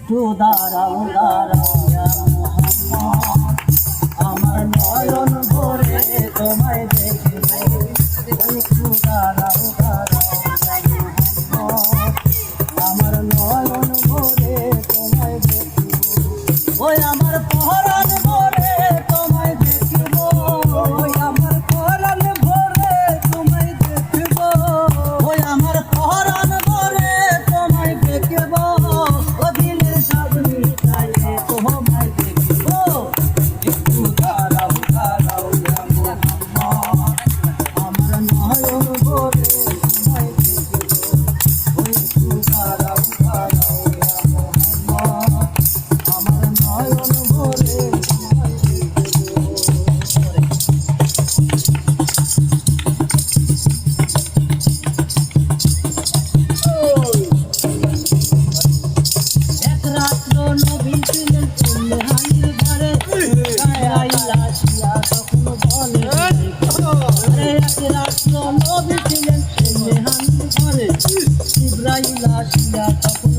একটু দাঁড়াও দাঁড়াও মোহাম্মদ, আমার নয়ন ভরে তোমায় দেখিব। একটু দাঁড়াও দাঁড়াও মোহাম্মদ, আমার নয়ন ভরে তোমায় দেখিব। ওই আমার পরাণ ভরে তোমায় দেখিব, ওই আমার পরাণ ভরে তোমায় দেখিব, ওই আমার পরাণ ভরে তোমায় দেখিব। ও দিলের সব মিটাইলে তোমায় দেখিব। একটু দাঁড়াও দাঁড়াও মোহাম্মদ, আমার নয়ন ভরে তোমায় দেখিব। ওই একটু দাঁড়াও দাঁড়াও মোহাম্মদ, আমার নয়ন ভরে তোমায় এক রাত্র নবী ছিলেন ফুলহানির ঘরে, গায়ে আসিয়া তখন বলে এক রাত্র নবী ছিলেন ফুলহানির ঘরে, জিবরাইল আসিয়া তখন